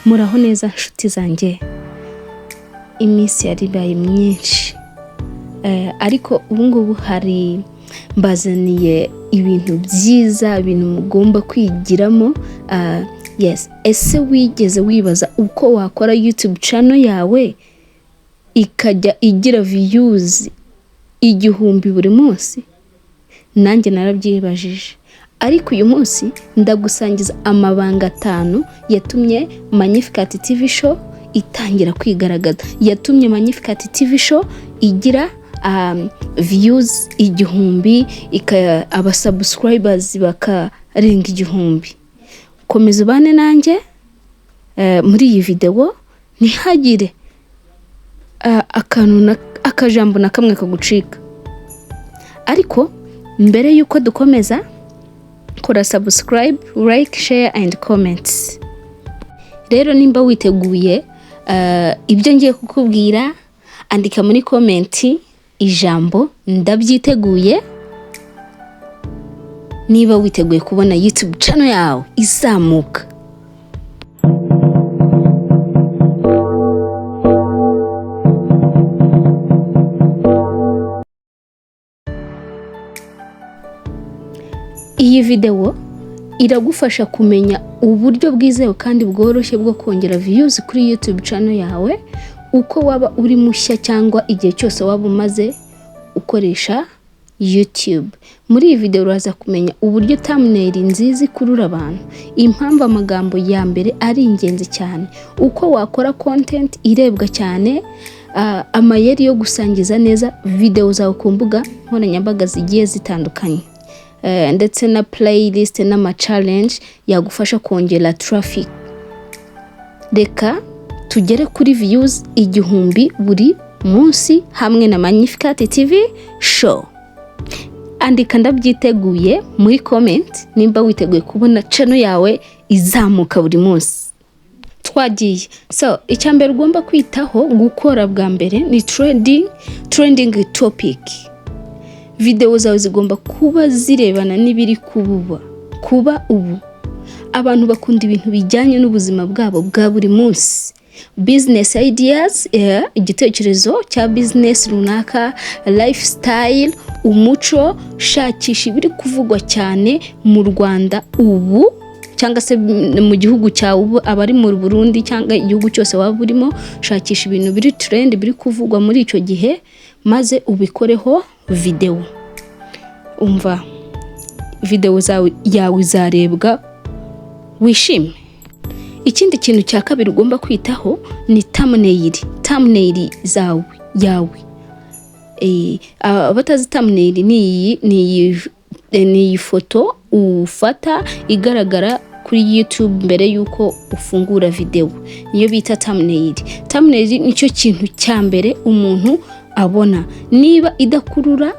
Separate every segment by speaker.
Speaker 1: Muraho neza nshuti zanjye, iminsi yaribaye myinshi ariko ubungubu hari mbazaniye ibintu byiza, ibintu mugomba kwigiramo. Ese wigeze wibaza uko wakora YouTube channel yawe ikajya igira views 1000 buri munsi? Nanjye narabyibajije, ariko uyu munsi ndagusangiza amabanga 5 yatumye Magnificat TV show itangira kwigaragaza, yatumye Magnificat TV show igira views 1000, aba subscribers bakarenga 1000. Komeza bane nanjye muri iyi video, ntihagire akajambo na kamwe kagucika. Ariko mbere yuko dukomeza, kora subscribe, like, share and comments. Rero nimba witeguye ibyo ngiye kukubwira, andika muri comment ijambo ndabyiteguye. Niba witeguye kubona YouTube channel yawe izamuka. Iyi video iragufasha kumenya uburyo bwizewe kandi bworoshye bwo kongera views kuri YouTube channel yawe, uko waba uri mushya cyangwa igihe cyose waba umaze ukoresha YouTube. Muri iyi video uraza kumenya uburyo thumbnail nziza ikurura abantu, impamvu amagambo ya mbere ari ingenzi cyane, uko wakora content irebwa cyane, amayeri yo gusangiza neza video zawe ku mbuga nkoranyambaga zigiye zitandukanye, ndetse na playlist n'ama challenge yagufasha kongera traffic. Reka tugere kuri views 1000 buri munsi hamwe na Magnificat TV show. Andika ndabyiteguye muri comment nimba witeguye kubona channel yawe izamuka buri munsi. Twagiye. So icyambere ugomba kwitaho gukora bwa mbere ni trending topic. Video zawe zigomba kuba zirebana n'ibiri kuba ubu. Abantu bakunda ibintu bijyanye n'ubuzima bwabo bwa buri munsi. Business ideas, igitekerezo cya business runaka, lifestyle, umuco, shakisha ibiri kuvugwa cyane mu Rwanda ubu cyangwa se mu gihugu cyawe ubu, abari mu Burundi cyangwa igihugu cyose waba urimo, shakisha ibintu biri trend biri kuvugwa muri icyo gihe, maze ubikoreho video. Umva, video yawe zarebwa wishime. Ikindi kintu cya kabiri ugomba kwitaho ni thumbnail yawe. Abatazi thumbnail ni ifoto ufata igaragara kuri YouTube mbere yuko ufungura video, niyo bita thumbnail. Thumbnail nicyo kintu cya mbere umuntu abona. Niba idakurura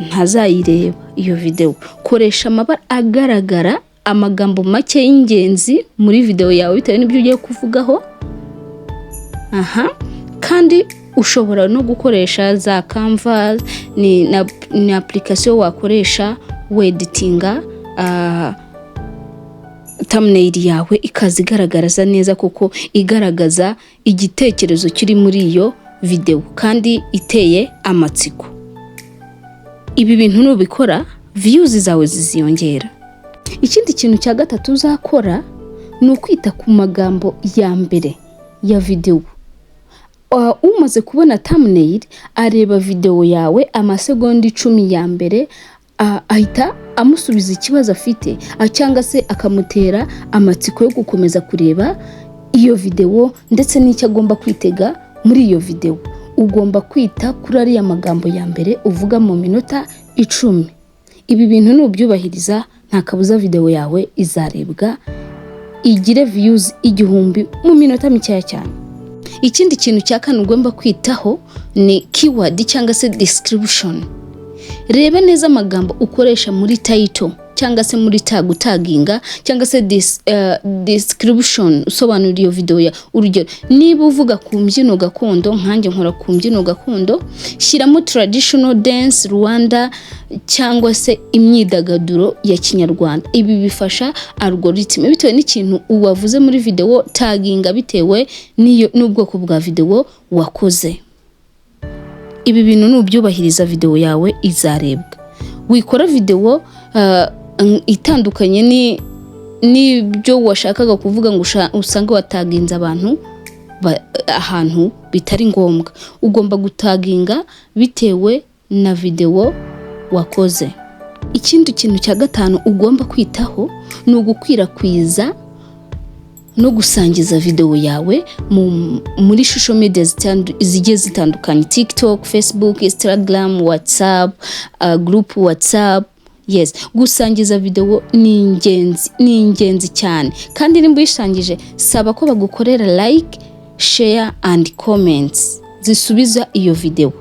Speaker 1: ntazayireba iyo video. Koresha amabara agaragara, amagambo make y'ingenzi muri video yawe bitewe n'ibyo ugiye kuvugaho. Kandi ushobora no gukoresha za Canva, ni application wakoresha editinga thumbnail yawe ikazigaragaza neza, kuko igaragaza igitekerezo kiri muri iyo video kandi iteye amatsiko. Ibi bintu nubikora views zawe ziziyongera. Ikindi kintu cya gatatu uzakora ni ukwita ku magambo ya mbere ya video. Umaze kubona thumbnail, areba video yawe amasegonda 10 ya mbere, ahita amusubiza ikibazo afite, cyangwa se akamutera amatsiko yo gukomeza kureba iyo video ndetse n'icyo agomba kwitega muri iyo video. Ugomba kwita kuri ariya magambo ya mbere uvuga mu minota 10. Ibi bintu nubyubahiriza, nta kabuza video yawe izarebwa igire views 1000 mu minota mikeya cyane. Ikindi kintu cya kane ugomba kwitaho ni keyword cyangwa se description. Reba neza amagambo ukoresha muri title cyangwa se muri taginga cyangwa se description usobanura iyo video ya urugero niba uvuga ku mbyino gakondo nkanjye nkora ku mbyino gakondo shyiramo traditional dance Rwanda cyangwa se imyidagaduro ya Kinyarwanda. Ibi bifasha algorithm bitewe n'ikintu uwavuze muri video taginga bitewe n'ubwoko bwa video wakoze. Ibi bintu nubyubahiriza video yawe izarebwa. Wikora video itandukanye n'ibyo washakaga kuvuga ngo usanga wataginze abantu ahantu bitari ngombwa. Ugomba gutaginga bitewe na video wakoze. Ikindi kintu cya gatanu ugomba kwitaho ni ugukwirakwiza no gusangiza video yawe muri social media zigiye zitandukanye, TikTok, Facebook, Instagram, WhatsApp, group WhatsApp. Yes, gusangiza video ni ingenzi cyane, kandi nimba uyishangije saba ko bagukorera like, share and comments zisubiza iyo video.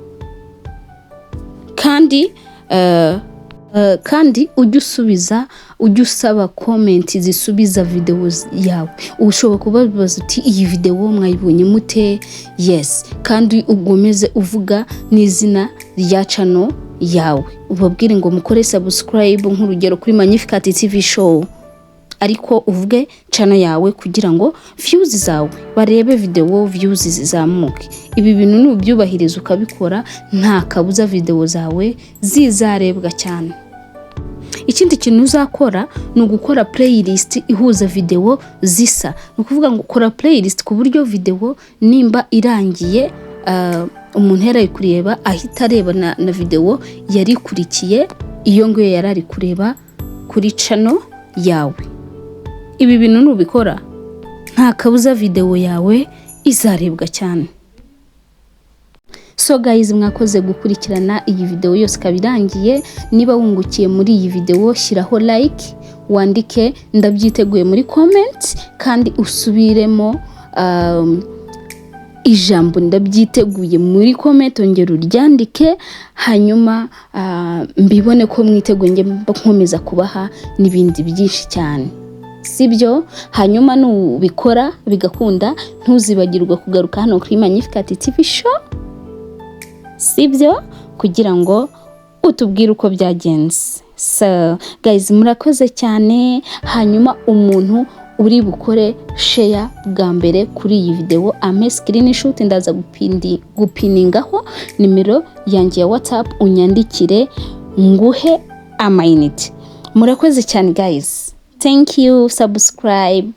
Speaker 1: Kandi ujye usaba comment zisubiza video yawe. Ushobora kubabaza uti iyi video mwayibonye mute? Yes, kandi ugomeze uvuga n'izina rya channel yawe, ubabwire ngo mukore subscribe nk'urugero kuri Magnificat TV show, ariko uvuge channel yawe kugira ngo views zawe barebe video views zizamuke. Ibi bintu nubyubahiriza ukabikora nta kabuza video zawe zizarebwa cyane. Ikindi kintu uzakora ni ugukora playlist ihuza video zisa. Ni ukuvuga ngo ukora playlist ku buryo video nimba irangiye umuntu yari kureba ahita areba na video yari kurikiye iyo ngo yari kureba kuri channel yawe. Ibi bintu nubikora nta kabuza video yawe izarebwa cyane. So guys, mwakoze gukurikirana iyi video yose kabirangiye. Niba wungukiye muri iyi video shyiraho like, wandike ndabyiteguye muri comment, kandi usubiremo ijambo ndabyiteguye muri comment, ongera uryandike, hanyuma mbibone ko mwiteguye nge nkomeza kubaha n'ibindi byinshi cyane, sibyo? Hanyuma nubikora bigakunda ntuzibagirwe kugaruka hano kuri Magnificat TV show, sibyo, kugira ngo utubwire uko byagenze. So guys, murakoze cyane. Hanyuma umuntu uri bukore share bwa mbere kuri iyi video ame screenshot, ndaza gupiningaho nimero yanjye ya WhatsApp, unyandikire nguhe amayinite. Murakoze cyane guys, thank you, subscribe.